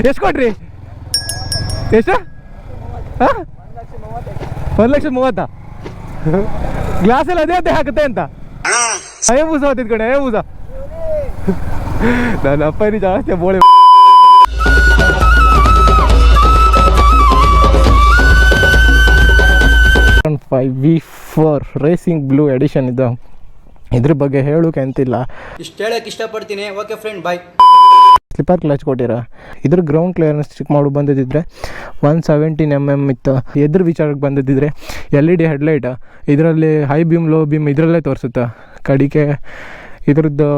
ಎಷ್ಟು ಕೊಟ್ರಿ? ಎಷ್ಟು? 1,30,000 ಗ್ಲಾಸಲ್ಲಿ ಅದೇ ಹಾಕುತ್ತೆ ಅಂತ ಬೂಸ ಹೊತ್ತಿದ್ ಕಡೆ ಬೂಸ ನನ್ನ ಅಪ್ಪನಿ ಜಾಸ್ತಿ ಬೋಳೆ. 5V4 ರೇಸಿಂಗ್ ಬ್ಲೂ ಎಡಿಷನ್ ಇದು. ಇದ್ರ ಬಗ್ಗೆ ಹೇಳೋಕೆ ಅಂತಿಲ್ಲ, ಇಷ್ಟು ಹೇಳಕ್ಕೆ ಇಷ್ಟಪಡ್ತೀನಿ. Okay friend, bye. Slipper clutch ಕೊಟ್ಟಿರ. ಇದ್ರ ಗ್ರೌಂಡ್ ಕ್ಲಿಯರೆನ್ಸ್ ಚೆಕ್ ಮಾಡಿ ಬಂದಿದ್ದರೆ 117 mm ಇತ್ತು. ಎದ್ರ ವಿಚಾರಕ್ಕೆ ಬಂದಿದ್ದರೆ LED ಹೆಡ್ಲೈಟ್, ಇದರಲ್ಲಿ ಹೈ ಬೀಮ್ ಲೋ ಬೀಮ್ ಇದರಲ್ಲೇ ತೋರಿಸುತ್ತೆ. ಕಡಿಕೆ ಇದ್ರದ್ದು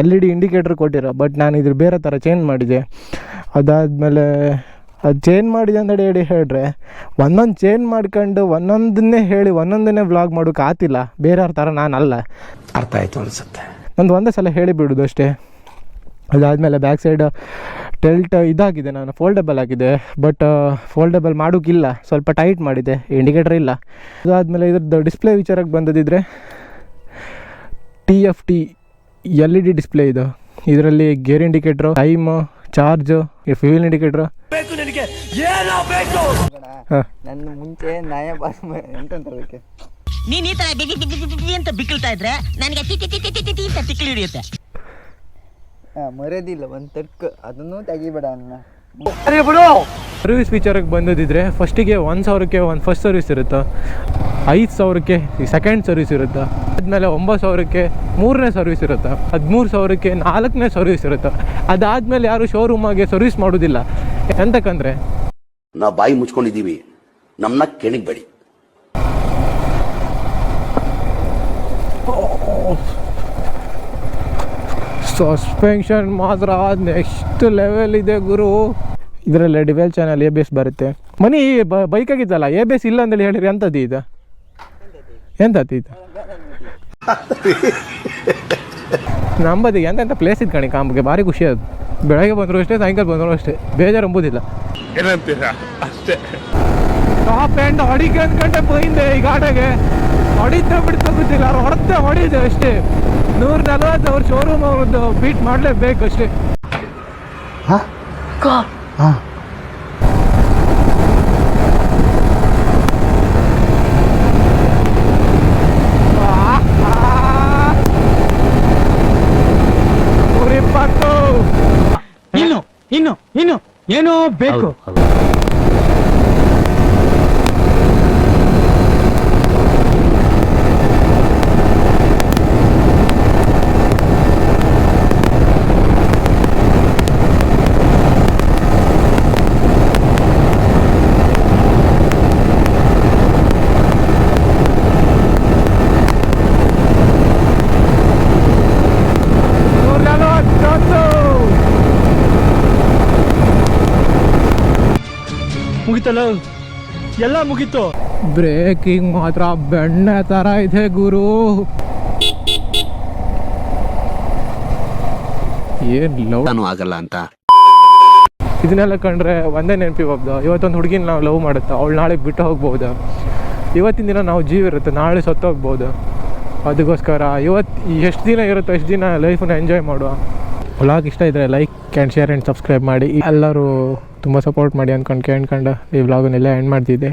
LED ಇಂಡಿಕೇಟ್ರ್ ಕೊಟ್ಟಿರ. ಬಟ್ ನಾನು ಇದ್ರ ಬೇರೆ ಥರ ಚೇಂಜ್ ಮಾಡಿದೆ. ಅದಾದಮೇಲೆ ಅದು ಚೇಂಜ್ ಮಾಡಿದೆ ಅಂತ ಹೇಳಿದ್ರೆ ಒಂದೊಂದು ಚೇಂಜ್ ಮಾಡ್ಕೊಂಡು ಒಂದೊಂದನ್ನೇ ಹೇಳಿ ಒಂದೊಂದನ್ನೇ ವ್ಲಾಗ್ ಮಾಡೋಕೆ ಆತಿಲ್ಲ. ಬೇರೆಯವ್ರ ಥರ ನಾನು ಅಲ್ಲ. ಅರ್ಥ ಆಯಿತು ಅನಿಸುತ್ತೆ. ನಂದು ಒಂದೇ ಸಲ ಹೇಳಿಬಿಡೋದು ಅಷ್ಟೇ. ಅದಾದಮೇಲೆ ಬ್ಯಾಕ್ ಸೈಡ್ ಟೆಲ್ಟ್ ಇದಾಗಿದೆ, ನಾನು ಫೋಲ್ಡಬಲ್ ಆಗಿದೆ. ಬಟ್ ಫೋಲ್ಡಬಲ್ ಮಾಡೋಕ್ಕಿಲ್ಲ, ಸ್ವಲ್ಪ ಟೈಟ್ ಮಾಡಿದೆ, ಇಂಡಿಕೇಟರ್ ಇಲ್ಲ. ಅದಾದಮೇಲೆ ಇದ್ರದ್ದು ಡಿಸ್ಪ್ಲೇ ವಿಚಾರಕ್ಕೆ ಬಂದಿದ್ದರೆ TFT LED ಡಿಸ್ಪ್ಲೇ ಇದು. ಇದರಲ್ಲಿ gear indicator, time, charge, fuel indicator. ನನ್ನ ಮುಂಚೆ ನಾಯ ಎಂತಂತದಕ್ಕೆ ನೀನ್ ಈ ತರ ಅಂತ ಬಿಕ್ಕಳ್ತಾ ಇದ್ರೆ ನನಗೆ ತಿಕ್ಕಲಿ ಹಿಡಿಯುತ್ತೆ. ಮರ್ಯಾದಿಲ್ಲ ಒಂದು ತರ್ಕ, ಅದನ್ನು ತೆಗಿಬೇಡ ಅನ್ನ. ಸರ್ವಿಸ್ ವಿಚಾರಕ್ಕೆ ಬಂದಿದ್ದರೆ ಫಸ್ಟಿಗೆ 1,000ಕ್ಕೆ ಒಂದು ಫಸ್ಟ್ ಸರ್ವಿಸ್ ಇರುತ್ತೆ, 5,000ಕ್ಕೆ ಸೆಕೆಂಡ್ ಸರ್ವಿಸ್ ಇರುತ್ತೆ, ಆದಮೇಲೆ 9,000ಕ್ಕೆ 3ನೇ ಸರ್ವಿಸ್ ಇರುತ್ತೆ, 13,000ಕ್ಕೆ 4ನೇ ಸರ್ವಿಸ್ ಇರುತ್ತೆ. ಅದಾದಮೇಲೆ ಯಾರು ಶೋರೂಮಾಗೆ ಸರ್ವಿಸ್ ಮಾಡೋದಿಲ್ಲ. ಎಂತಕ್ಕಂದರೆ ನಾವು ಬಾಯಿ ಮುಚ್ಕೊಂಡಿದ್ದೀವಿ, ನಮ್ಮನ್ನ ಕೆಣಗಬೇಡಿ. ಸಸ್ಪೆನ್ಷನ್ ಮಾತ್ರ ನೆಕ್ಸ್ಟ್ ಲೆವೆಲ್ ಇದೆ ಗುರು. ಇದರಲ್ಲಿ ಡಿವೆಲ್ ಚಾನಲ್ ABS ಬರುತ್ತೆ. ಮನಿ ಬೈಕಾಗಿದ್ದಲ್ಲ, ABS ಇಲ್ಲ ಅಂತೇಳಿ ಹೇಳಿರಿ. ಎಂಥದ್ದು ಇದು? ಎಂಥದ್ದು ಇದು? ನಂಬದಿ ಎಂತೆಂಥ ಪ್ಲೇಸ್ ಇದ್ದು ಕಣಿ ಕಾಂಬಿಗೆ ಭಾರಿ ಖುಷಿ ಅದು. ಬೆಳಗ್ಗೆ ಬಂದರು ಅಷ್ಟೇ, ಸಾಯಂಕಾಲ ಬಂದರು ಅಷ್ಟೇ, ಬೇಜಾರು ಎಂಬುದಿಲ್ಲ. ಏನಂತೀರಾ ಅಷ್ಟೇ. ಟಾಪ್ ಎಂಡ್ ಹೊಡಿಕೆ ಅಂದ್ಕೊಂಡೆ ಬಂದೆ ಈ ಗಾಡಿಗೆ. ಹೊಡಿತಾ ಬಿಡ್ತಾ ಗೊತ್ತಿಲ್ಲ, ಅವ್ರು ಹೊಡಿದೆ ಅಷ್ಟೇ. 140 ಅವ್ರ ಶೋರೂಮ್ ಅವ್ರದ್ದು ಬೀಟ್ ಮಾಡಲೇಬೇಕು ಅಷ್ಟೇ. ಇನ್ನು ಏನೋ ಬೇಕು. ಮುಗಿತಲ್ಲ, ಎಲ್ಲ ಮುಗೀತು. ಬ್ರೇಕಿಂಗ್ ಮಾತ್ರ ಬೆಣ್ಣೆ ಥರ ಇದೆ ಗುರು. ಏನು ಲವ್ ಆಗಲ್ಲ ಅಂತ ಇದನ್ನೆಲ್ಲ ಕಂಡ್ರೆ ಒಂದೇ ನೆನಪಿಗೋಗ್ದು. ಇವತ್ತೊಂದು ಹುಡುಗಿನ ನಾವು ಲವ್ ಮಾಡುತ್ತೆ, ಅವಳು ನಾಳೆ ಬಿಟ್ಟು ಹೋಗ್ಬೋದು. ಇವತ್ತಿನ ದಿನ ನಾವು ಜೀವ ಇರುತ್ತೆ, ನಾಳೆ ಸತ್ತೋಗ್ಬೋದು. ಅದಕ್ಕೋಸ್ಕರ ಇವತ್ತು ಎಷ್ಟು ದಿನ ಇರುತ್ತೋ ಅಷ್ಟು ದಿನ ಲೈಫನ್ನ ಎಂಜಾಯ್ ಮಾಡುವ. ವ್ಲಾಗ್ ಇಷ್ಟ ಇದ್ದರೆ like and share and subscribe ಮಾಡಿ. ಎಲ್ಲರೂ ತುಂಬ ಸಪೋರ್ಟ್ ಮಾಡಿ ಅಂದ್ಕೊಂಡು ಈ ವ್ಲಾಗನ್ನೆಲ್ಲ ಎಂಡ್ ಮಾಡ್ತಿದ್ದೆ.